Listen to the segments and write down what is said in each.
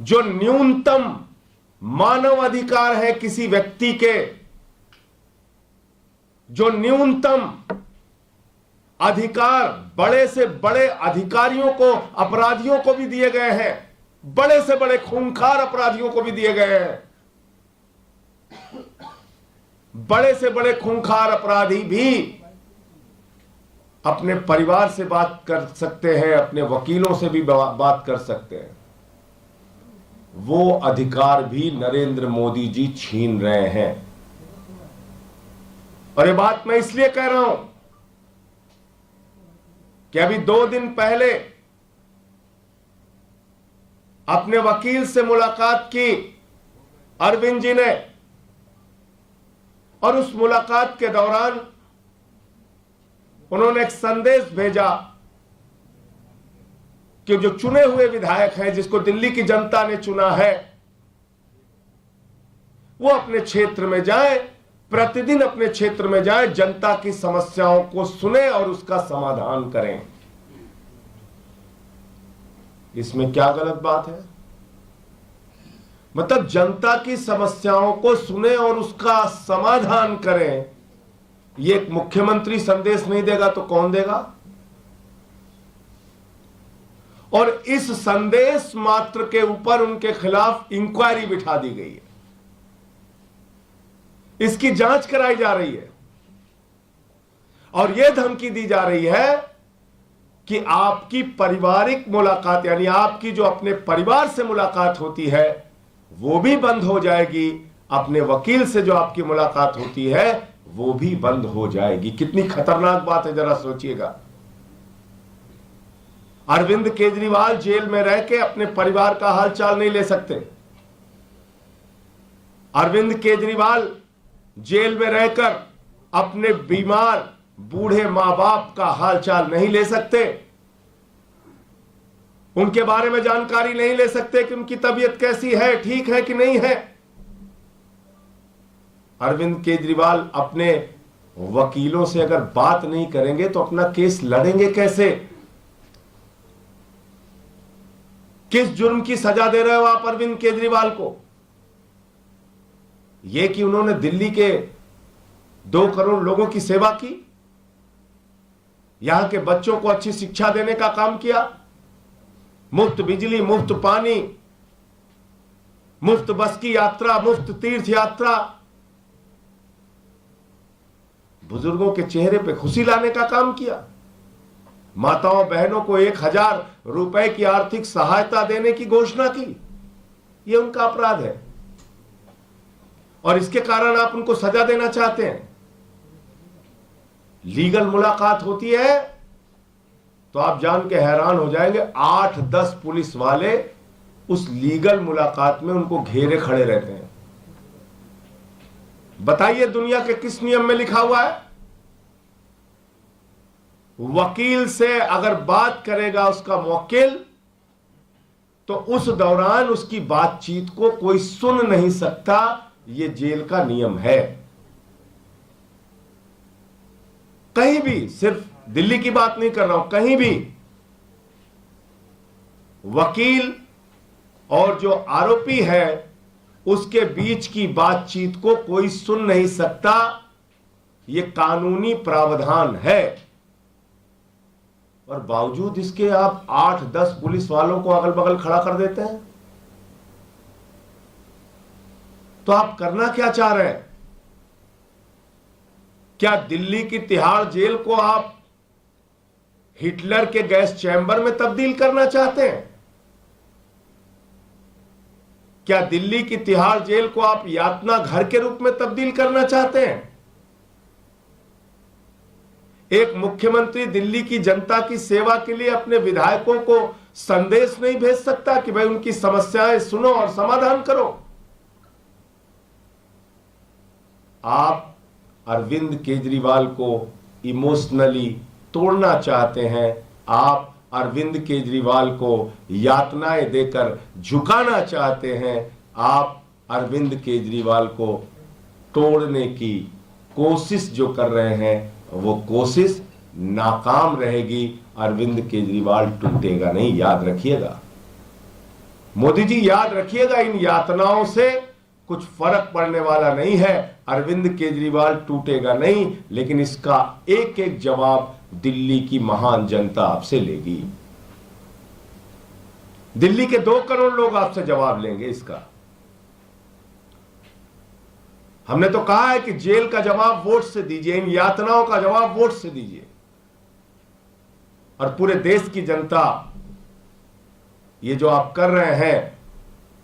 जो न्यूनतम मानव अधिकार है किसी व्यक्ति के, जो न्यूनतम अधिकार बड़े से बड़े अधिकारियों को, अपराधियों को भी दिए गए हैं, बड़े से बड़े खूंखार अपराधियों को भी दिए गए हैं। बड़े से बड़े खूंखार अपराधी भी अपने परिवार से बात कर सकते हैं, अपने वकीलों से भी बात कर सकते हैं। वो अधिकार भी नरेंद्र मोदी जी छीन रहे हैं। और ये बात मैं इसलिए कह रहा हूं कि अभी 2 दिन पहले अपने वकील से मुलाकात की अरविंद जी ने, और उस मुलाकात के दौरान उन्होंने एक संदेश भेजा कि जो चुने हुए विधायक हैं, जिसको दिल्ली की जनता ने चुना है, वो अपने क्षेत्र में जाएं, प्रतिदिन अपने क्षेत्र में जाएं, जनता की समस्याओं को सुने और उसका समाधान करें। इसमें क्या गलत बात है? मतलब जनता की समस्याओं को सुने और उसका समाधान करें। ये एक मुख्यमंत्री संदेश नहीं देगा तो कौन देगा? और इस संदेश मात्र के ऊपर उनके खिलाफ इंक्वायरी बिठा दी गई है, इसकी जांच कराई जा रही है, और यह धमकी दी जा रही है कि आपकी पारिवारिक मुलाकात, यानी आपकी जो अपने परिवार से मुलाकात होती है, वो भी बंद हो जाएगी। अपने वकील से जो आपकी मुलाकात होती है वो भी बंद हो जाएगी। कितनी खतरनाक बात है, जरा सोचिएगा। अरविंद केजरीवाल जेल में रह के अपने परिवार का हालचाल नहीं ले सकते। अरविंद केजरीवाल जेल में रहकर अपने बीमार बूढ़े मां बाप का हालचाल नहीं ले सकते, उनके बारे में जानकारी नहीं ले सकते कि उनकी तबीयत कैसी है, ठीक है कि नहीं है। अरविंद केजरीवाल अपने वकीलों से अगर बात नहीं करेंगे तो अपना केस लड़ेंगे कैसे? किस जुर्म की सजा दे रहे हो आप अरविंद केजरीवाल को? यह कि उन्होंने दिल्ली के 2 करोड़ लोगों की सेवा की, यहां के बच्चों को अच्छी शिक्षा देने का काम किया, मुफ्त बिजली, मुफ्त पानी, मुफ्त बस की यात्रा, मुफ्त तीर्थ यात्रा, बुजुर्गों के चेहरे पे खुशी लाने का काम किया, माताओं बहनों को 1000 रुपए की आर्थिक सहायता देने की घोषणा की। यह उनका अपराध है और इसके कारण आप उनको सजा देना चाहते हैं। लीगल मुलाकात होती है तो आप जान के हैरान हो जाएंगे, 8-10 पुलिस वाले उस लीगल मुलाकात में उनको घेरे खड़े रहते हैं। बताइए दुनिया के किस नियम में लिखा हुआ है? वकील से अगर बात करेगा उसका मुवक्किल, तो उस दौरान उसकी बातचीत को कोई सुन नहीं सकता। यह जेल का नियम है। कहीं भी, सिर्फ दिल्ली की बात नहीं कर रहा हूं, कहीं भी वकील और जो आरोपी है उसके बीच की बातचीत को कोई सुन नहीं सकता। यह कानूनी प्रावधान है और बावजूद इसके आप 8-10 पुलिस वालों को अगल बगल खड़ा कर देते हैं। तो आप करना क्या चाह रहे हैं? क्या दिल्ली की तिहाड़ जेल को आप हिटलर के गैस चैम्बर में तब्दील करना चाहते हैं? क्या दिल्ली की तिहाड़ जेल को आप यातना घर के रूप में तब्दील करना चाहते हैं? एक मुख्यमंत्री दिल्ली की जनता की सेवा के लिए अपने विधायकों को संदेश नहीं भेज सकता कि भाई उनकी समस्याएं सुनो और समाधान करो? आप अरविंद केजरीवाल को इमोशनली तोड़ना चाहते हैं। आप अरविंद केजरीवाल को यातनाएं देकर झुकाना चाहते हैं। आप अरविंद केजरीवाल को तोड़ने की कोशिश जो कर रहे हैं वो कोशिश नाकाम रहेगी। अरविंद केजरीवाल टूटेगा नहीं, याद रखिएगा। मोदी जी याद रखिएगा, इन यातनाओं से कुछ फर्क पड़ने वाला नहीं है। अरविंद केजरीवाल टूटेगा नहीं, लेकिन इसका एक एक जवाब दिल्ली की महान जनता आपसे लेगी। दिल्ली के 2 करोड़ लोग आपसे जवाब लेंगे इसका। हमने तो कहा है कि जेल का जवाब वोट से दीजिए, इन यातनाओं का जवाब वोट से दीजिए, और पूरे देश की जनता ये जो आप कर रहे हैं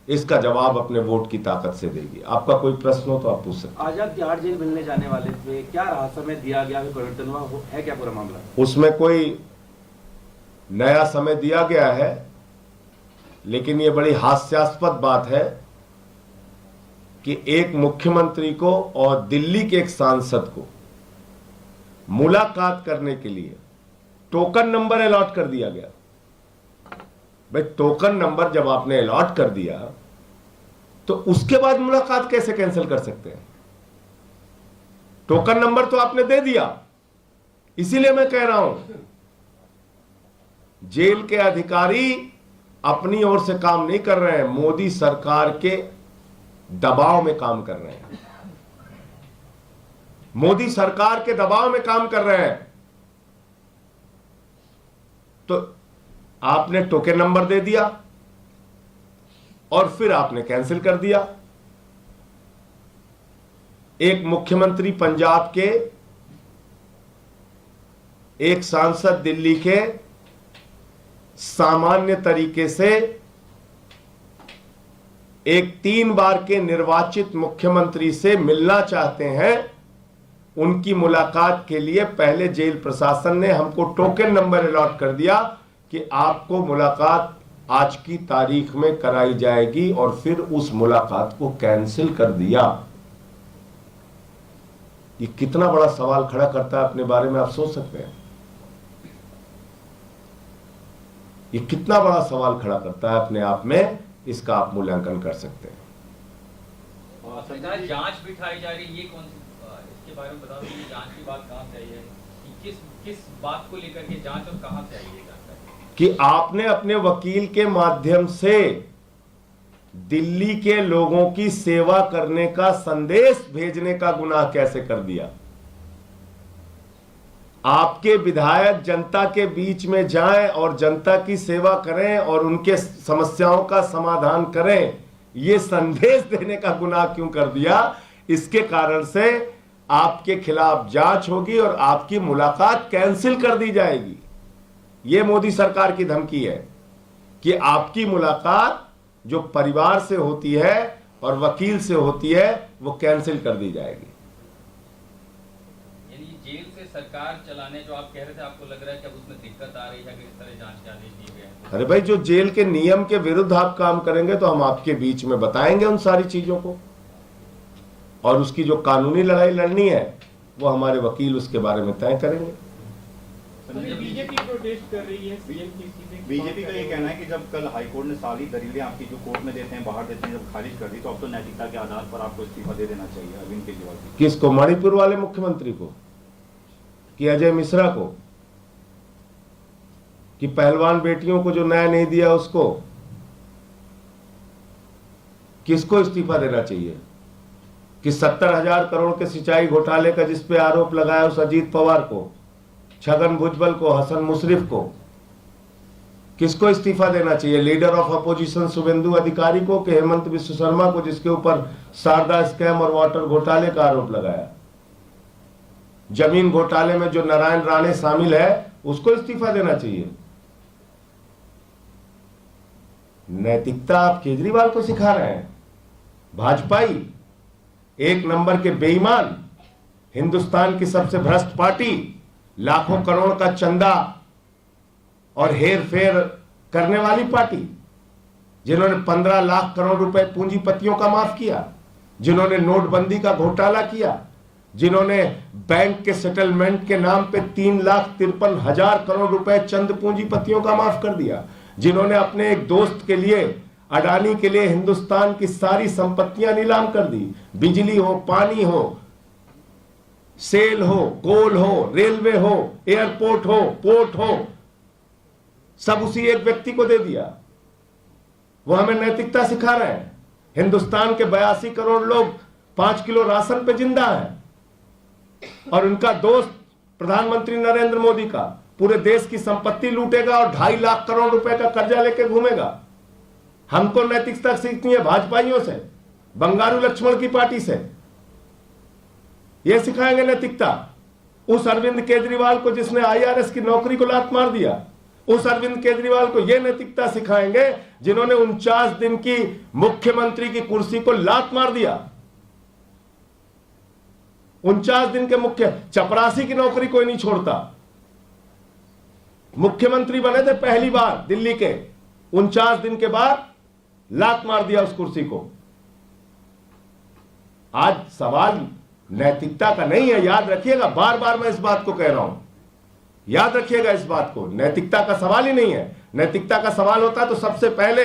इसका जवाब अपने वोट की ताकत से देगी। आपका कोई प्रश्न हो तो आप पूछ सकते हैं। आज आप तिहाड़ जेल मिलने जाने वाले थे, क्या रहा, समय दिया गया, परिवर्तन हुआ है, क्या पूरा मामला? उसमें कोई नया समय दिया गया है, लेकिन यह बड़ी हास्यास्पद बात है कि एक मुख्यमंत्री को और दिल्ली के एक सांसद को मुलाकात करने के लिए टोकन नंबर अलॉट कर दिया गया। भाई, टोकन नंबर जब आपने अलॉट कर दिया तो उसके बाद मुलाकात कैसे कैंसिल कर सकते हैं? टोकन नंबर तो आपने दे दिया। इसीलिए मैं कह रहा हूं, जेल के अधिकारी अपनी ओर से काम नहीं कर रहे हैं, मोदी सरकार के दबाव में काम कर रहे हैं। मोदी सरकार के दबाव में काम कर रहे हैं। तो आपने टोकन नंबर दे दिया और फिर आपने कैंसिल कर दिया। एक मुख्यमंत्री पंजाब के, एक सांसद दिल्ली के सामान्य तरीके से एक 3 बार के निर्वाचित मुख्यमंत्री से मिलना चाहते हैं। उनकी मुलाकात के लिए पहले जेल प्रशासन ने हमको टोकन नंबर अलॉट कर दिया कि आपको मुलाकात आज की तारीख में कराई जाएगी, और फिर उस मुलाकात को कैंसिल कर दिया। ये कितना बड़ा सवाल खड़ा करता है अपने बारे में, आप सोच सकते हैं। ये कितना बड़ा सवाल खड़ा करता है अपने आप में, इसका आप मूल्यांकन कर सकते हैं। जांच बिठाई जा रही है, ये कौन सी, इसके बारे में बताओ। ये जांच की बात कहां से आई है, कि किस बात को लेकर के जांच और कहां से आई है? कि आपने अपने वकील के माध्यम से दिल्ली के लोगों की सेवा करने का संदेश भेजने का गुनाह कैसे कर दिया? आपके विधायक जनता के बीच में जाएं और जनता की सेवा करें और उनके समस्याओं का समाधान करें, यह संदेश देने का गुनाह क्यों कर दिया? इसके कारण से आपके खिलाफ जांच होगी और आपकी मुलाकात कैंसिल कर दी जाएगी। यह मोदी सरकार की धमकी है कि आपकी मुलाकात जो परिवार से होती है और वकील से होती है वो कैंसिल कर दी जाएगी। यानी जेल से सरकार चलाने जो आप कह रहे थे, आपको लग रहा है कि अब उसमें दिक्कत आ रही है कि इस तरह जांच के आदेश दिए गए हैं? अरे भाई, जो जेल के नियम के विरुद्ध आप काम करेंगे तो हम आपके बीच में बताएंगे उन सारी चीजों को, और उसकी जो कानूनी लड़ाई लड़नी है वो हमारे वकील उसके बारे में तय करेंगे। बीजेपी प्रोटेस्ट कर रही है सीएम की इस्तीफे। बीजेपी का ये कहना है कि जब कल हाईकोर्ट ने सारी दलीलें आपकी जो कोर्ट में देते हैं, बाहर देते हैं, जब खारिज कर दी, तो अब तो नैतिकता के आधार पर आपको इस्तीफा दे देना चाहिए अरविंद केजरीवाल को। किसको? मणिपुर वाले मुख्यमंत्री को, कि अजय मिश्रा को, कि पहलवान बेटियों को जो न्याय नहीं दिया उसको? किसको इस्तीफा देना चाहिए? कि 70,000 करोड़ के सिंचाई घोटाले का जिस पे आरोप लगाया उस अजीत पवार को, छगन भुजबल को, हसन मुशर्रफ को, किसको इस्तीफा देना चाहिए? लीडर ऑफ अपोजिशन शुभेंदु अधिकारी को कि हेमंत विश्व शर्मा को, जिसके ऊपर शारदा स्कैम और वाटर घोटाले का आरोप लगाया? जमीन घोटाले में जो नारायण राणे शामिल है उसको इस्तीफा देना चाहिए? नैतिकता आप केजरीवाल को सिखा रहे हैं। भाजपाई, एक नंबर के बेईमान, हिंदुस्तान की सबसे भ्रष्ट पार्टी, लाखों करोड़ का चंदा और हेर फेर करने वाली पार्टी, जिन्होंने 15 लाख करोड़ रुपए पूंजीपतियों का माफ किया, जिन्होंने नोटबंदी का घोटाला किया, जिन्होंने बैंक के सेटलमेंट के नाम पे 3,53,000 करोड़ रुपए चंद पूंजीपतियों का माफ कर दिया, जिन्होंने अपने एक दोस्त के लिए, अडानी के लिए, हिंदुस्तान की सारी संपत्तियां नीलाम कर दी। बिजली हो, पानी हो, सेल हो, कोल हो, रेलवे हो, एयरपोर्ट हो, पोर्ट हो, सब उसी एक व्यक्ति को दे दिया। वो हमें नैतिकता सिखा रहे हैं। हिंदुस्तान के 82 करोड़ लोग 5 किलो राशन पे जिंदा है और उनका दोस्त प्रधानमंत्री नरेंद्र मोदी का पूरे देश की संपत्ति लूटेगा और 2.5 लाख करोड़ रुपए का कर्जा लेके घूमेगा। हमको नैतिकता सीखनी है भाजपाइयों से, बंगारू लक्ष्मण की पार्टी से। ये सिखाएंगे नैतिकता। उस अरविंद केजरीवाल को जिसने IRS की नौकरी को लात मार दिया, उस अरविंद केजरीवाल को यह नैतिकता सिखाएंगे जिन्होंने 49 दिन की मुख्यमंत्री की कुर्सी को लात मार दिया। 49 दिन के मुख्य, चपरासी की नौकरी कोई नहीं छोड़ता। मुख्यमंत्री बने थे पहली बार दिल्ली के, 49 दिन के बाद लात मार दिया उस कुर्सी को। आज सवाल नैतिकता का नहीं है, याद रखिएगा। बार बार मैं इस बात को कह रहा हूं, याद रखिएगा इस बात को। नैतिकता का सवाल ही नहीं है। नैतिकता का सवाल होता तो सबसे पहले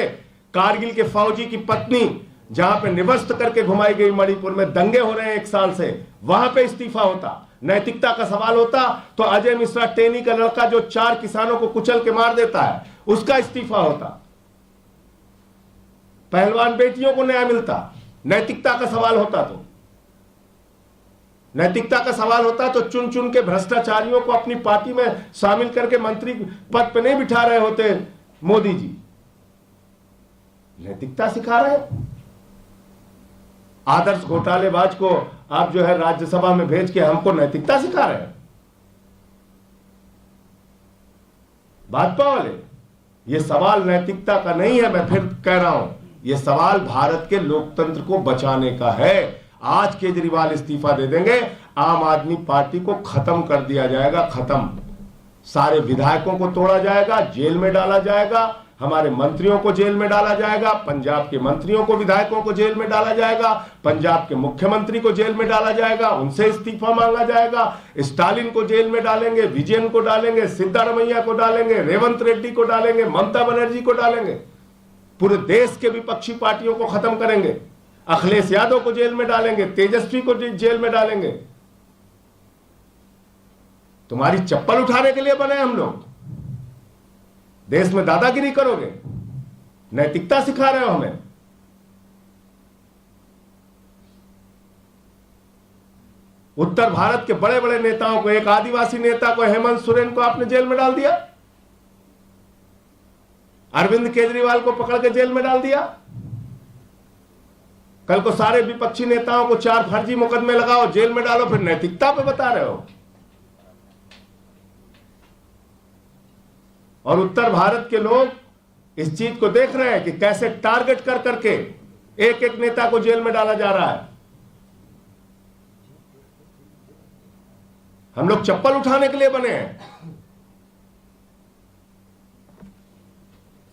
कारगिल के फौजी की पत्नी जहां पे निवस्त करके घुमाई गई, मणिपुर में दंगे हो रहे हैं 1 साल से, वहां पे इस्तीफा होता। नैतिकता का सवाल होता तो अजय मिश्रा टेनी का लड़का जो 4 किसानों को कुचल के मार देता है, उसका इस्तीफा होता। पहलवान बेटियों को न्याय मिलता। नैतिकता का सवाल होता तो, नैतिकता का सवाल होता तो चुन चुन के भ्रष्टाचारियों को अपनी पार्टी में शामिल करके मंत्री पद पे नहीं बिठा रहे होते मोदी जी। नैतिकता सिखा रहे हैं। आदर्श घोटालेबाज को आप जो है राज्यसभा में भेज के हमको नैतिकता सिखा रहे हैं भाजपा वाले। ये सवाल नैतिकता का नहीं है, मैं फिर कह रहा हूं, ये सवाल भारत के लोकतंत्र को बचाने का है। आज केजरीवाल इस्तीफा दे देंगे, आम आदमी पार्टी को खत्म कर दिया जाएगा, खत्म। सारे विधायकों को तोड़ा जाएगा, जेल में डाला जाएगा, हमारे मंत्रियों को जेल में डाला जाएगा, पंजाब के मंत्रियों को, विधायकों को जेल में डाला जाएगा, पंजाब के मुख्यमंत्री को जेल में डाला जाएगा, उनसे इस्तीफा मांगा जाएगा, स्टालिन को जेल में डालेंगे, विजयन को डालेंगे, सिद्धारमैया को डालेंगे, रेवंत रेड्डी को डालेंगे, ममता बनर्जी को डालेंगे, पूरे देश के विपक्षी पार्टियों को खत्म करेंगे, अखिलेश यादव को जेल में डालेंगे, तेजस्वी को जेल में डालेंगे। तुम्हारी चप्पल उठाने के लिए बने हम लोग? देश में दादागिरी करोगे? नैतिकता सिखा रहे हो हमें? उत्तर भारत के बड़े बड़े नेताओं को, एक आदिवासी नेता को, हेमंत सोरेन को आपने जेल में डाल दिया। अरविंद केजरीवाल को पकड़ के जेल में डाल दिया। कल को सारे विपक्षी नेताओं को 4 फर्जी मुकदमे लगाओ, जेल में डालो, फिर नैतिकता पे बता रहे हो। और उत्तर भारत के लोग इस चीज को देख रहे हैं कि कैसे टारगेट कर करके एक एक नेता को जेल में डाला जा रहा है। हम लोग चप्पल उठाने के लिए बने हैं।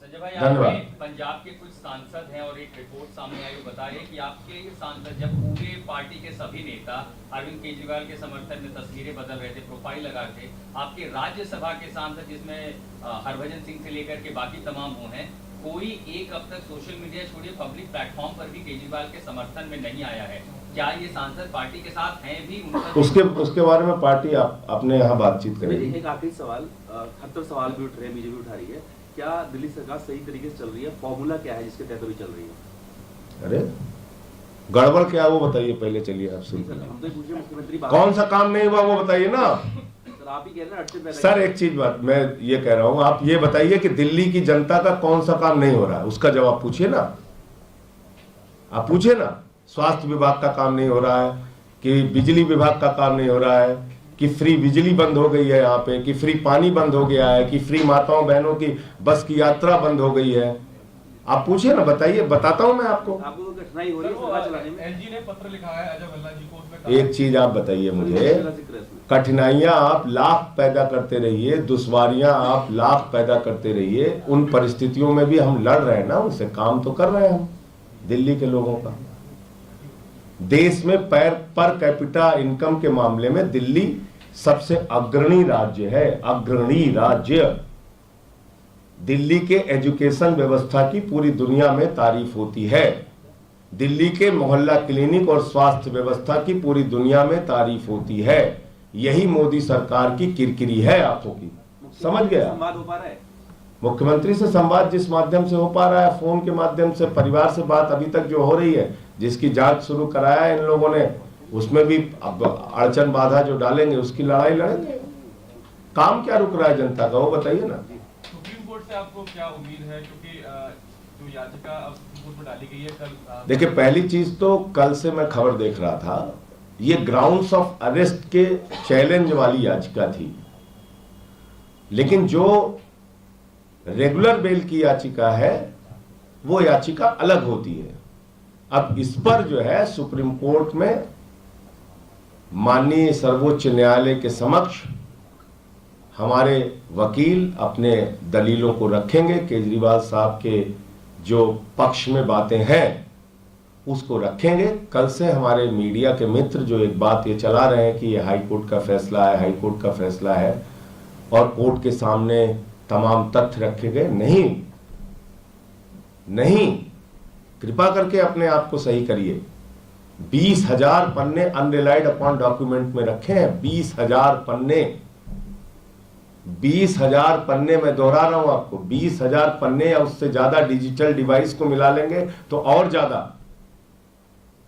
संजय भाई, आपके पंजाब के कुछ सांसद हैं और एक रिपोर्ट सामने आई, वो बता रहे हैं कि आपके सांसद, जब पूरे पार्टी के सभी नेता अरविंद केजरीवाल के समर्थन में तस्वीरें बदल रहे थे, प्रोफाइल लगा रहे थे, आपके राज्यसभा के सांसद जिसमें हरभजन सिंह से लेकर के बाकी तमाम वो हैं, कोई एक अब तक सोशल मीडिया छोड़िए पब्लिक प्लेटफॉर्म पर भी केजरीवाल के समर्थन में नहीं आया है। क्या ये सांसद पार्टी के साथ हैं भी? उसके बारे में पार्टी अपने यहाँ बातचीत करेगी। एक आखिरी सवाल, 78 सवाल भी उठ रहे हैं, बीजेपी उठा रही है, क्या दिल्ली सरकार सही तरीके से चल रही है? फॉर्मूला क्या है जिसके तहत अभी चल रही है? अरे गड़बड़ क्या है वो बताइए पहले, चलिए आप सुन। हम तो पूछे मुख्यमंत्री कौन सा काम नहीं हुआ वो बताइए ना आप ही कह रहे हैं। सर एक चीज बात मैं ये कह रहा हूं, आप ये बताइए कि दिल्ली की जनता का कौन सा काम नहीं हो रहा है, उसका जवाब पूछिए ना। आप पूछिए ना, स्वास्थ्य विभाग का काम नहीं हो रहा है, कि बिजली विभाग का काम नहीं हो रहा है, कि फ्री बिजली बंद हो गई है यहाँ पे, कि फ्री पानी बंद हो गया है, कि फ्री माताओं बहनों की बस की यात्रा बंद हो गई है। आप पूछिए ना, बताइए, बताता हूं मैं आपको। आपको तो कठिनाई हो रही है सरकार चलाने में? एलजी ने पत्र लिखा है अजय भल्ला जी को, उसमें एक चीज आप बताइए मुझे, कठिनाइयां आप लाख पैदा करते रहिए, दुश्वारियां आप लाख पैदा करते रहिए, उन परिस्थितियों में भी हम लड़ रहे हैं ना, उनसे काम तो कर रहे हैं हम। दिल्ली के लोगों का देश में पर कैपिटा इनकम के मामले में दिल्ली सबसे अग्रणी राज्य है, अग्रणी राज्य। दिल्ली के एजुकेशन व्यवस्था की पूरी दुनिया में तारीफ होती है, दिल्ली के मोहल्ला क्लिनिक और स्वास्थ्य व्यवस्था की पूरी दुनिया में तारीफ होती है। यही मोदी सरकार की किरकिरी है आंखों की, समझ गया? संवाद हो पा रहा है? मुख्यमंत्री से संवाद जिस माध्यम से हो पा रहा है, फोन के माध्यम से, परिवार से बात अभी तक जो हो रही है, जिसकी जांच शुरू कराया है इन लोगों ने, उसमें भी अब अड़चन बाधा जो डालेंगे उसकी लड़ाई लड़ेंगे। काम क्या रुक रहा है जनता का, वो बताइए ना। सुप्रीम कोर्ट से आपको क्या उम्मीद है, क्योंकि जो याचिका अब सुप्रीम कोर्ट में डाली गई है कल? देखिए, पहली चीज तो कल से मैं खबर देख रहा था, ये ग्राउंड्स ऑफ अरेस्ट के चैलेंज वाली याचिका थी, लेकिन जो रेगुलर बेल की याचिका है वो याचिका अलग होती है। अब इस पर जो है सुप्रीम कोर्ट में माननीय सर्वोच्च न्यायालय के समक्ष हमारे वकील अपने दलीलों को रखेंगे। केजरीवाल साहब के जो पक्ष में बातें हैं उसको रखेंगे। कल से हमारे मीडिया के मित्र जो एक बात ये चला रहे हैं कि ये हाई कोर्ट का फैसला है, हाई कोर्ट का फैसला है और कोर्ट के सामने तमाम तथ्य रखे गए, नहीं, कृपा करके अपने आप को सही करिए। 20,000 पन्ने अनरिलाइड अपॉन डॉक्यूमेंट में रखे हैं। 20,000 पन्ने, 20,000 पन्ने, मैं दोहरा रहा हूं आपको, 20,000 पन्ने या उससे ज्यादा डिजिटल डिवाइस को मिला लेंगे तो और ज्यादा।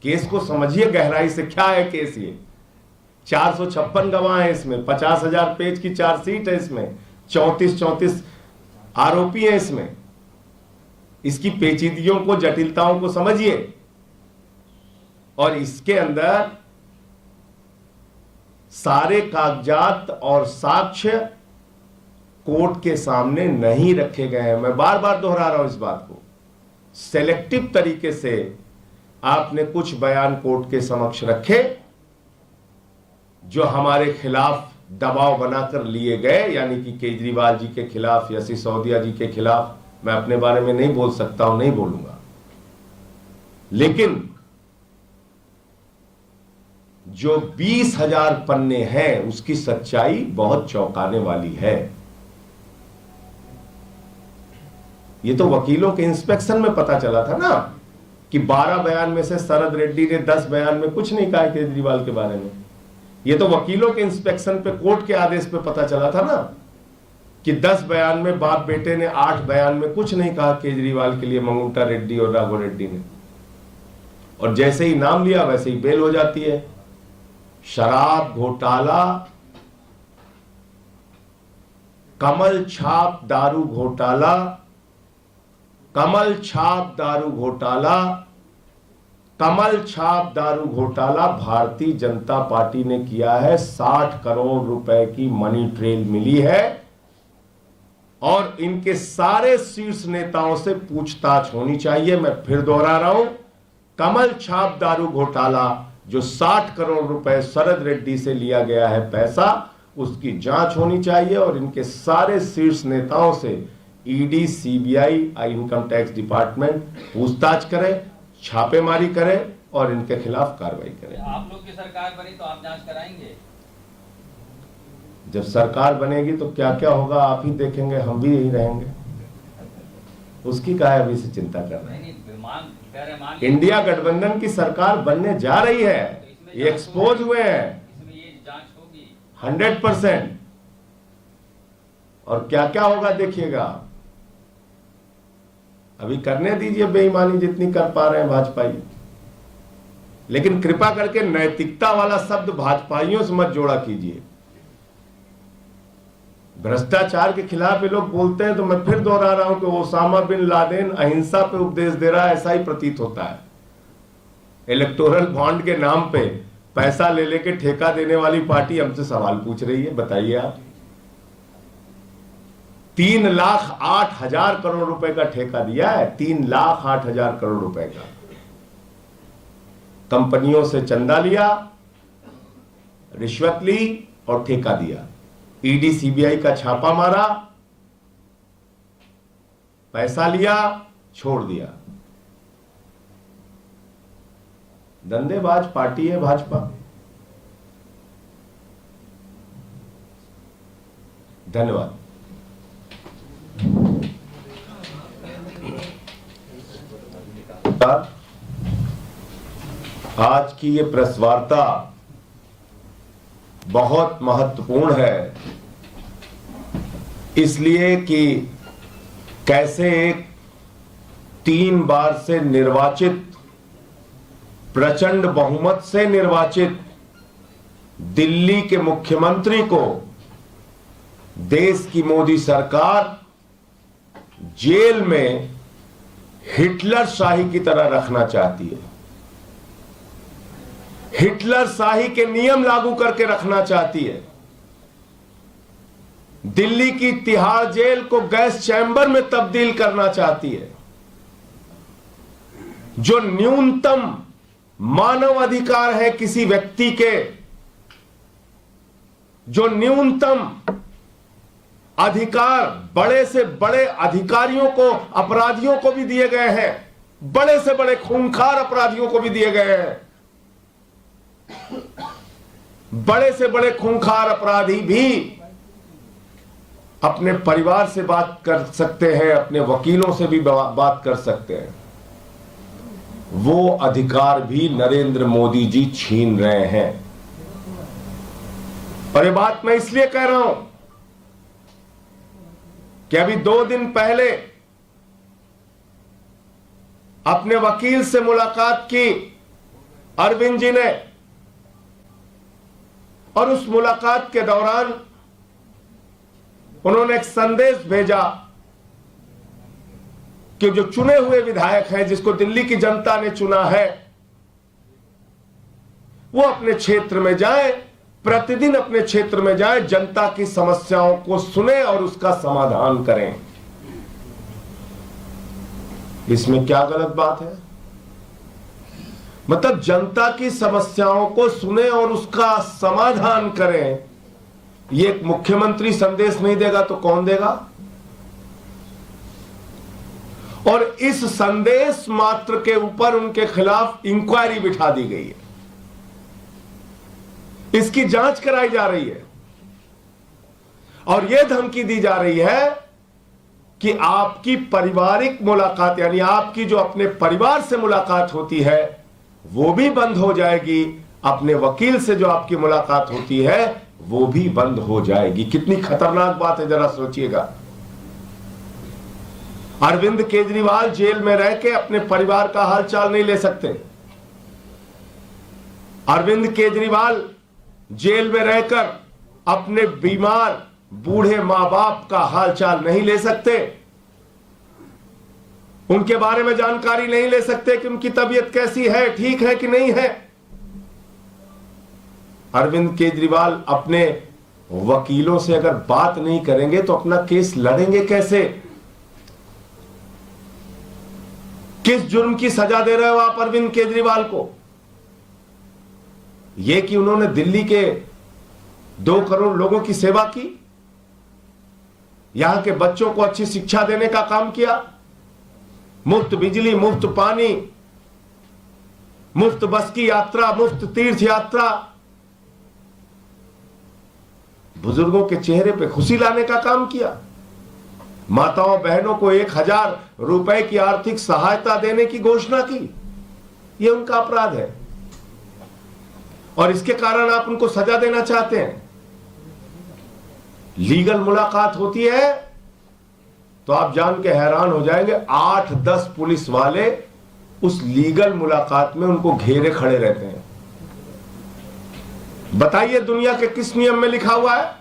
केस को समझिए गहराई से, क्या है केस ये। 456 गवाह है इसमें, 50,000 पेज की चार्जशीट है इसमें, 34 आरोपी है इसमें। इसकी पेचीदगियों को, जटिलताओं को समझिए। और इसके अंदर सारे कागजात और साक्ष्य कोर्ट के सामने नहीं रखे गए हैं। मैं बार बार दोहरा रहा हूं इस बात को। सेलेक्टिव तरीके से आपने कुछ बयान कोर्ट के समक्ष रखे जो हमारे खिलाफ दबाव बनाकर लिए गए, यानी कि केजरीवाल जी के खिलाफ या सिसोदिया जी के खिलाफ। मैं अपने बारे में नहीं बोल सकता हूं, नहीं बोलूंगा, लेकिन जो 20,000 पन्ने हैं उसकी सच्चाई बहुत चौंकाने वाली है। ये तो वकीलों के इंस्पेक्शन में पता चला था ना कि 12 बयान में से शरद रेड्डी ने 10 बयान में कुछ नहीं कहा केजरीवाल के बारे में। ये तो वकीलों के इंस्पेक्शन पे, कोर्ट के आदेश पे पता चला था ना कि 10 बयान में बाप बेटे ने 8 बयान में कुछ नहीं कहा केजरीवाल के लिए, मंगूटा रेड्डी और राघव रेड्डी ने। और जैसे ही नाम लिया वैसे ही बेल हो जाती है। शराब घोटाला, कमल छाप दारू घोटाला, कमल छाप दारू घोटाला, कमल छाप दारू घोटाला भारतीय जनता पार्टी ने किया है। 60 करोड़ रुपए की मनी ट्रेल मिली है और इनके सारे शीर्ष नेताओं से पूछताछ होनी चाहिए। मैं फिर दोहरा रहा हूं, कमल छाप दारू घोटाला जो 60 करोड़ रुपए शरद रेड्डी से लिया गया है पैसा, उसकी जांच होनी चाहिए और इनके सारे शीर्ष नेताओं से ED, CBI, income tax department पूछताछ करे, छापेमारी करे और इनके खिलाफ कार्रवाई करे। आप लोग की सरकार बनी तो आप जांच कराएंगे? जब सरकार बनेगी तो क्या क्या होगा आप ही देखेंगे, हम भी यही रहेंगे। उसकी काहे अभी से चिंता कर रहे हैं। इंडिया गठबंधन की सरकार बनने जा रही है, ये एक्सपोज हुए हैं, इसमें ये जांच होगी 100%। और क्या क्या होगा देखिएगा। अभी करने दीजिए बेईमानी जितनी कर पा रहे हैं भाजपाई, लेकिन कृपा करके नैतिकता वाला शब्द भाजपाइयों से मत जोड़ा कीजिए। भ्रष्टाचार के खिलाफ ये लोग बोलते हैं तो मैं फिर दोहरा रहा हूं कि ओसामा बिन लादेन अहिंसा पे उपदेश दे रहा है, ऐसा ही प्रतीत होता है। इलेक्टोरल बॉन्ड के नाम पे पैसा ले लेके ठेका देने वाली पार्टी हमसे सवाल पूछ रही है, बताइए आप। 3,08,000 करोड़ रुपए का ठेका दिया है, 3,08,000 करोड़ रुपए का। कंपनियों से चंदा लिया, रिश्वत ली और ठेका दिया। ईडी सीबीआई का छापा मारा, पैसा लिया, छोड़ दिया। धंधेबाज पार्टी है भाजपा। धन्यवाद। आज की ये प्रेस वार्ता बहुत महत्वपूर्ण है, इसलिए कि कैसे एक 3 बार से निर्वाचित, प्रचंड बहुमत से निर्वाचित दिल्ली के मुख्यमंत्री को देश की मोदी सरकार जेल में हिटलर शाही की तरह रखना चाहती है, हिटलर शाही के नियम लागू करके रखना चाहती है। दिल्ली की तिहाड़ जेल को गैस चैम्बर में तब्दील करना चाहती है। जो न्यूनतम मानव अधिकार है किसी व्यक्ति के, जो न्यूनतम अधिकार बड़े से बड़े अधिकारियों को, अपराधियों को भी दिए गए हैं, बड़े से बड़े खूंखार अपराधियों को भी दिए गए हैं। बड़े से बड़े खूंखार अपराधी भी अपने परिवार से बात कर सकते हैं, अपने वकीलों से भी बात कर सकते हैं। वो अधिकार भी नरेंद्र मोदी जी छीन रहे हैं। और ये बात मैं इसलिए कह रहा हूं कि अभी 2 दिन पहले अपने वकील से मुलाकात की अरविंद जी ने, और उस मुलाकात के दौरान उन्होंने एक संदेश भेजा कि जो चुने हुए विधायक हैं, जिसको दिल्ली की जनता ने चुना है, वो अपने क्षेत्र में जाए, प्रतिदिन अपने क्षेत्र में जाए, जनता की समस्याओं को सुने और उसका समाधान करें। इसमें क्या गलत बात है? मतलब जनता की समस्याओं को सुने और उसका समाधान करें। ये एक मुख्यमंत्री संदेश नहीं देगा तो कौन देगा? और इस संदेश मात्र के ऊपर उनके खिलाफ इंक्वायरी बिठा दी गई है, इसकी जांच कराई जा रही है, और यह धमकी दी जा रही है कि आपकी पारिवारिक मुलाकात, यानी आपकी जो अपने परिवार से मुलाकात होती है, वो भी बंद हो जाएगी। अपने वकील से जो आपकी मुलाकात होती है वो भी बंद हो जाएगी। कितनी खतरनाक बात है, जरा सोचिएगा। अरविंद केजरीवाल जेल में रह के अपने परिवार का हालचाल नहीं ले सकते। अरविंद केजरीवाल जेल में रहकर अपने बीमार बूढ़े मां बाप का हालचाल नहीं ले सकते, उनके बारे में जानकारी नहीं ले सकते कि उनकी तबीयत कैसी है, ठीक है कि नहीं है। अरविंद केजरीवाल अपने वकीलों से अगर बात नहीं करेंगे तो अपना केस लड़ेंगे कैसे? किस जुर्म की सजा दे रहे हो आप अरविंद केजरीवाल को? यह कि उन्होंने दिल्ली के 2 करोड़ लोगों की सेवा की, यहां के बच्चों को अच्छी शिक्षा देने का काम किया, मुफ्त बिजली, मुफ्त पानी, मुफ्त बस की यात्रा, मुफ्त तीर्थ यात्रा, बुजुर्गों के चेहरे पे खुशी लाने का काम किया, माताओं बहनों को 1000 रुपए की आर्थिक सहायता देने की घोषणा की। यह उनका अपराध है और इसके कारण आप उनको सजा देना चाहते हैं। लीगल मुलाकात होती है तो आप जान के हैरान हो जाएंगे, 8-10 पुलिस वाले उस लीगल मुलाकात में उनको घेरे खड़े रहते हैं। बताइए दुनिया के किस नियम में लिखा हुआ है?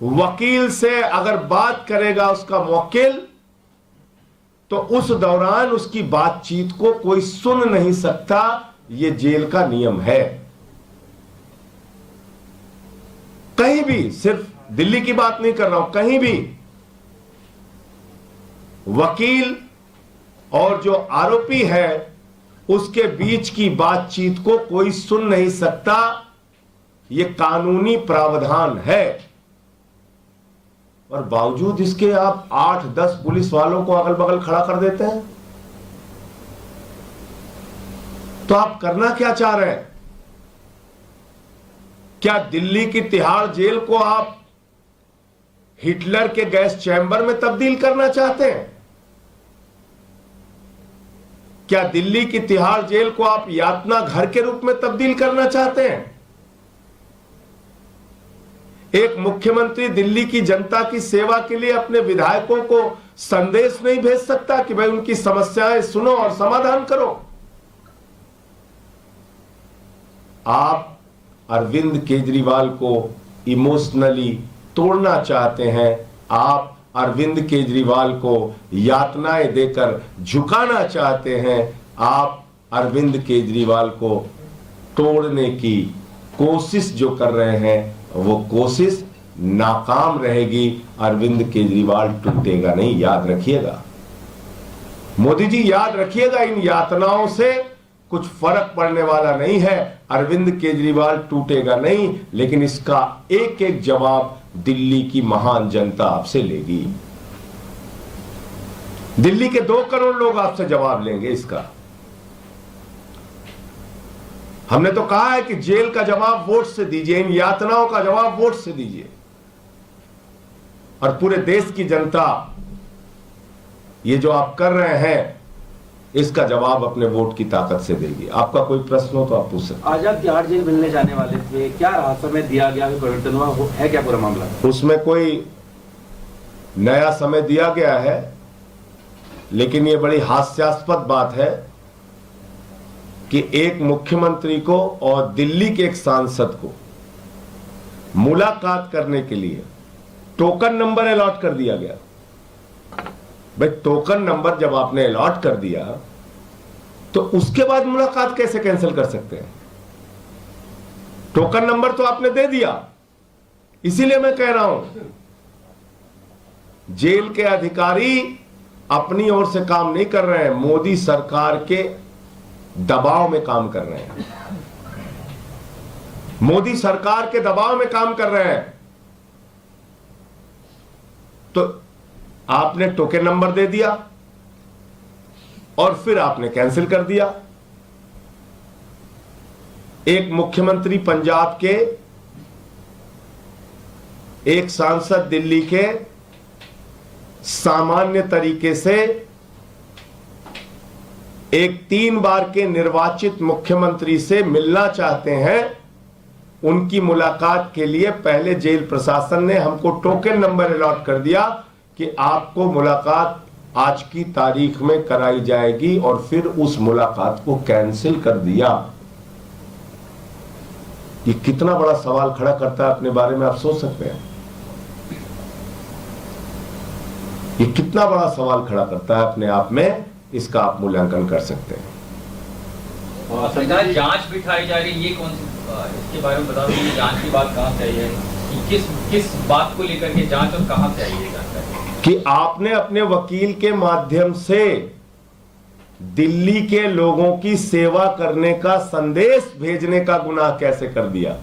वकील से अगर बात करेगा उसका वकील, तो उस दौरान उसकी बातचीत को कोई सुन नहीं सकता। यह जेल का नियम है। कहीं भी, सिर्फ दिल्ली की बात नहीं कर रहा हूं, कहीं भी वकील और जो आरोपी है उसके बीच की बातचीत को कोई सुन नहीं सकता। यह कानूनी प्रावधान है और बावजूद इसके आप 8-10 पुलिस वालों को अगल बगल खड़ा कर देते हैं। तो आप करना क्या चाह रहे हैं? क्या दिल्ली की तिहाड़ जेल को आप हिटलर के गैस चैम्बर में तब्दील करना चाहते हैं? क्या दिल्ली की तिहाड़ जेल को आप यातना घर के रूप में तब्दील करना चाहते हैं? एक मुख्यमंत्री दिल्ली की जनता की सेवा के लिए अपने विधायकों को संदेश नहीं भेज सकता कि भाई उनकी समस्याएं सुनो और समाधान करो। आप अरविंद केजरीवाल को इमोशनली तोड़ना चाहते हैं, आप अरविंद केजरीवाल को यातनाएं देकर झुकाना चाहते हैं, आप अरविंद केजरीवाल को तोड़ने की कोशिश जो कर रहे हैं वो कोशिश नाकाम रहेगी। अरविंद केजरीवाल टूटेगा नहीं, याद रखिएगा। मोदी जी याद रखिएगा, इन यातनाओं से कुछ फर्क पड़ने वाला नहीं है। अरविंद केजरीवाल टूटेगा नहीं, लेकिन इसका एक एक जवाब दिल्ली की महान जनता आपसे लेगी। दिल्ली के 2 करोड़ लोग आपसे जवाब लेंगे इसका। हमने तो कहा है कि जेल का जवाब वोट से दीजिए, इन यातनाओं का जवाब वोट से दीजिए, और पूरे देश की जनता ये जो आप कर रहे हैं इसका जवाब अपने वोट की ताकत से देगी। आपका कोई प्रश्न हो तो आप पूछ सकते हैं। आज आप तिहाड़ जेल मिलने जाने वाले थे, क्या राहत समय दिया गया, परिवर्तन हुआ है क्या पूरा मामला? उसमें कोई नया समय दिया गया है, लेकिन ये बड़ी हास्यास्पद बात है कि एक मुख्यमंत्री को और दिल्ली के एक सांसद को मुलाकात करने के लिए टोकन नंबर अलॉट कर दिया गया। भाई टोकन नंबर जब आपने अलॉट कर दिया तो उसके बाद मुलाकात कैसे कैंसिल कर सकते हैं? टोकन नंबर तो आपने दे दिया। इसीलिए मैं कह रहा हूं जेल के अधिकारी अपनी ओर से काम नहीं कर रहे हैं, मोदी सरकार के दबाव में काम कर रहे हैं, मोदी सरकार के दबाव में काम कर रहे हैं। तो आपने टोकन नंबर दे दिया और फिर आपने कैंसिल कर दिया। एक मुख्यमंत्री पंजाब के, एक सांसद दिल्ली के सामान्य तरीके से एक 3 बार के निर्वाचित मुख्यमंत्री से मिलना चाहते हैं। उनकी मुलाकात के लिए पहले जेल प्रशासन ने हमको टोकन नंबर अलॉट कर दिया कि आपको मुलाकात आज की तारीख में कराई जाएगी, और फिर उस मुलाकात को कैंसिल कर दिया। ये कितना बड़ा सवाल खड़ा करता है अपने बारे में, आप सोच सकते हैं। ये कितना बड़ा सवाल खड़ा करता है अपने आप में, इसका आप मूल्यांकन कर सकते हैं। सरकार जांच बिठाई जा रही है, ये कौन सी, इसके बारे में बता दो। ये जांच की बात कहां से आई है, किस बात को लेकर के जांच और कहां से आई है जानकारी? कि आपने अपने वकील के माध्यम से दिल्ली के लोगों की सेवा करने का संदेश भेजने का गुनाह कैसे कर दिया?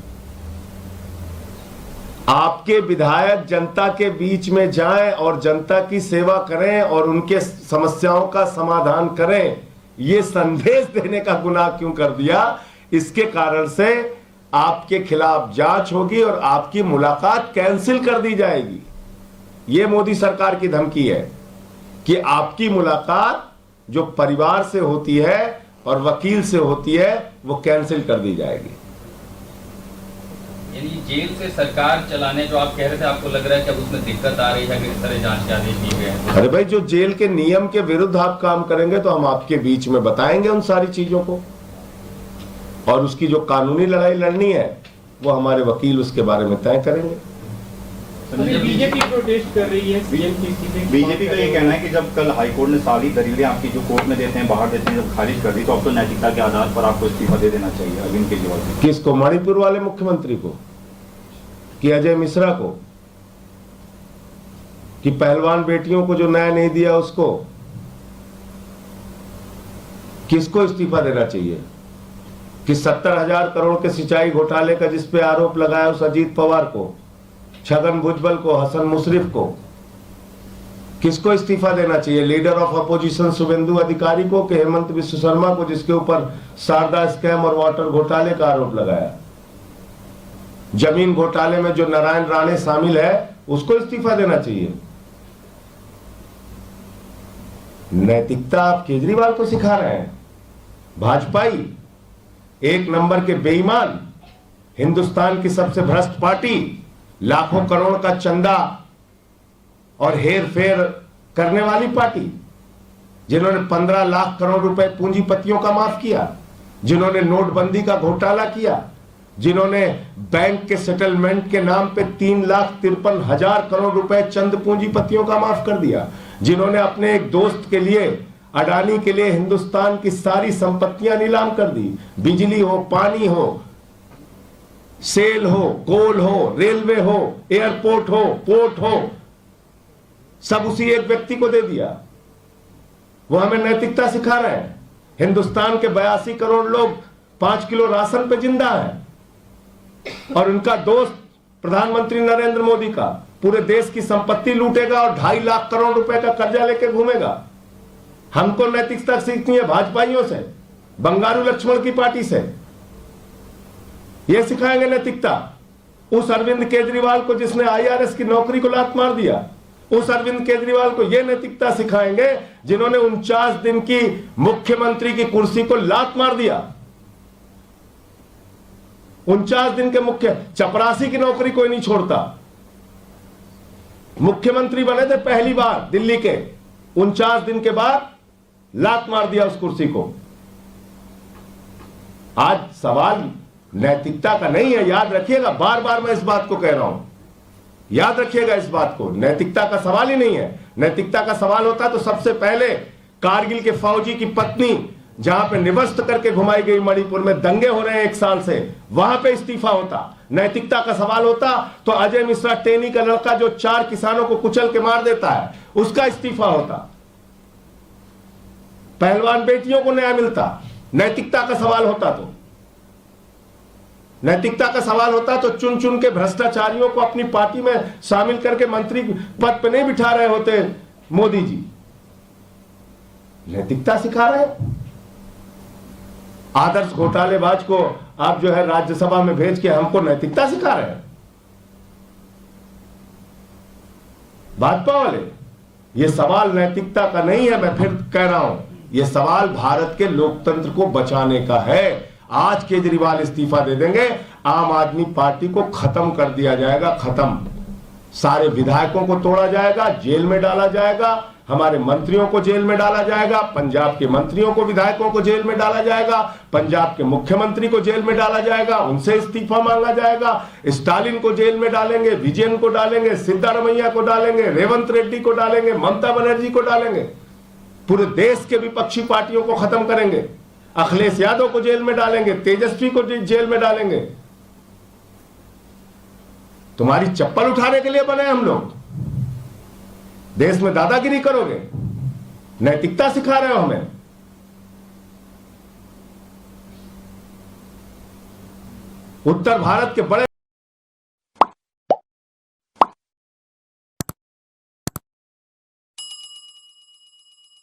आपके विधायक जनता के बीच में जाएं और जनता की सेवा करें और उनके समस्याओं का समाधान करें, ये संदेश देने का गुनाह क्यों कर दिया? इसके कारण से आपके खिलाफ जांच होगी और आपकी मुलाकात कैंसिल कर दी जाएगी। यह मोदी सरकार की धमकी है कि आपकी मुलाकात जो परिवार से होती है और वकील से होती है वो कैंसिल कर दी जाएगी। यानी जेल से सरकार चलाने जो आप कह रहे थे, आपको लग रहा है कि अब उसमें दिक्कत आ रही है अगर इस तरह जांच के आदेश दिए गए हैं? अरे भाई, जो जेल के नियम के विरुद्ध आप काम करेंगे तो हम आपके बीच में बताएंगे उन सारी चीजों को, और उसकी जो कानूनी लड़ाई लड़नी है वो हमारे वकील उसके बारे में तय करेंगे। बीजेपी प्रोटेस्ट कर रही है सीएम की इस्तीफे। बीजेपी का ये कहना है कि जब कल हाईकोर्ट ने सारी दलीलें आपकी जो कोर्ट में देते हैं, बाहर देते हैं, जब खारिज कर दी, तो अब तो नैतिकता के आधार पर आपको इस्तीफा दे देना चाहिए अरविंद केजरीवाल को। किसको? मणिपुर वाले मुख्यमंत्री को कि अजय मिश्रा को कि पहलवान बेटियों को जो न्याय नहीं दिया उसको? किसको इस्तीफा देना चाहिए? कि 70,000 करोड़ के सिंचाई घोटाले का जिस पे आरोप लगाया उस अजीत पवार को, छगन भुजबल को, हसन मुशर्रफ को? किसको इस्तीफा देना चाहिए? लीडर ऑफ अपोजिशन शुभेंदु अधिकारी को कि हेमंत बिश्व शर्मा को, जिसके ऊपर शारदा स्कैम और वाटर घोटाले का आरोप लगाया? जमीन घोटाले में जो नारायण राणे शामिल है उसको इस्तीफा देना चाहिए? नैतिकता आप केजरीवाल को सिखा रहे हैं। भाजपाई, एक नंबर के बेईमान, हिंदुस्तान की सबसे भ्रष्ट पार्टी, लाखों करोड़ का चंदा और हेर फेर करने वाली पार्टी, जिन्होंने 15 लाख करोड़ रुपए पूंजीपतियों का माफ किया, जिन्होंने नोटबंदी का घोटाला किया, जिन्होंने बैंक के सेटलमेंट के नाम पे 3,53,000 करोड़ रुपए चंद पूंजीपतियों का माफ कर दिया, जिन्होंने अपने एक दोस्त के लिए, अडानी के लिए हिंदुस्तान की सारी संपत्तियां नीलाम कर दी, बिजली हो, पानी हो, सेल हो, कोल हो, रेलवे हो, एयरपोर्ट हो, पोर्ट हो, सब उसी एक व्यक्ति को दे दिया। वो हमें नैतिकता सिखा रहे हैं। हिंदुस्तान के 82 करोड़ लोग 5 किलो राशन पे जिंदा हैं, और उनका दोस्त प्रधानमंत्री नरेंद्र मोदी का पूरे देश की संपत्ति लूटेगा और 2.5 लाख करोड़ रुपए का कर्जा लेके घूमेगा। हमको नैतिकता सीखनी है भाजपाइयों से, बंगारू लक्ष्मण की पार्टी से। यह सिखाएंगे नैतिकता उस अरविंद केजरीवाल को जिसने IRS की नौकरी को लात मार दिया। उस अरविंद केजरीवाल को यह नैतिकता सिखाएंगे जिन्होंने 49 दिन की मुख्यमंत्री की कुर्सी को लात मार दिया। 49 दिन के मुख्य, चपरासी की नौकरी कोई नहीं छोड़ता। मुख्यमंत्री बने थे पहली बार दिल्ली के, 49 दिन के बाद लात मार दिया उस कुर्सी को। आज सवाल नैतिकता का नहीं है, याद रखिएगा, बार बार मैं इस बात को कह रहा हूं, याद रखिएगा इस बात को। नैतिकता का सवाल ही नहीं है। नैतिकता का सवाल होता तो सबसे पहले कारगिल के फौजी की पत्नी जहां पे निवस्त करके घुमाई गई, मणिपुर में दंगे हो रहे हैं 1 साल से, वहां पे इस्तीफा होता। नैतिकता का सवाल होता तो अजय मिश्रा टेनी का लड़का जो 4 किसानों को कुचल के मार देता है, उसका इस्तीफा होता। पहलवान बेटियों को न्याय मिलता। नैतिकता का सवाल होता तो, नैतिकता का सवाल होता तो चुन चुन के भ्रष्टाचारियों को अपनी पार्टी में शामिल करके मंत्री पद पे नहीं बिठा रहे होते मोदी जी। नैतिकता सिखा रहे हैं। आदर्श घोटालेबाज को आप जो है राज्यसभा में भेज के हमको नैतिकता सिखा रहे हैं। भाजपा वाले, ये सवाल नैतिकता का नहीं है। मैं फिर कह रहा हूं, ये सवाल भारत के लोकतंत्र को बचाने का है। आज केजरीवाल इस्तीफा दे देंगे, आम आदमी पार्टी को खत्म कर दिया जाएगा, खत्म। सारे विधायकों को तोड़ा जाएगा, जेल में डाला जाएगा, हमारे मंत्रियों को जेल में डाला जाएगा, पंजाब के मंत्रियों को, विधायकों को जेल में डाला जाएगा, पंजाब के मुख्यमंत्री को जेल में डाला जाएगा, उनसे इस्तीफा मांगा जाएगा, स्टालिन को जेल में डालेंगे, विजयन को डालेंगे, सिद्धारमैया को डालेंगे, रेवंत रेड्डी को डालेंगे, ममता बनर्जी को डालेंगे, पूरे देश के विपक्षी पार्टियों को खत्म करेंगे, अखिलेश यादव को जेल में डालेंगे, तेजस्वी को जेल में डालेंगे। तुम्हारी चप्पल उठाने के लिए बने हम लोग? देश में दादागिरी करोगे? नैतिकता सिखा रहे हो हमें? उत्तर भारत के बड़े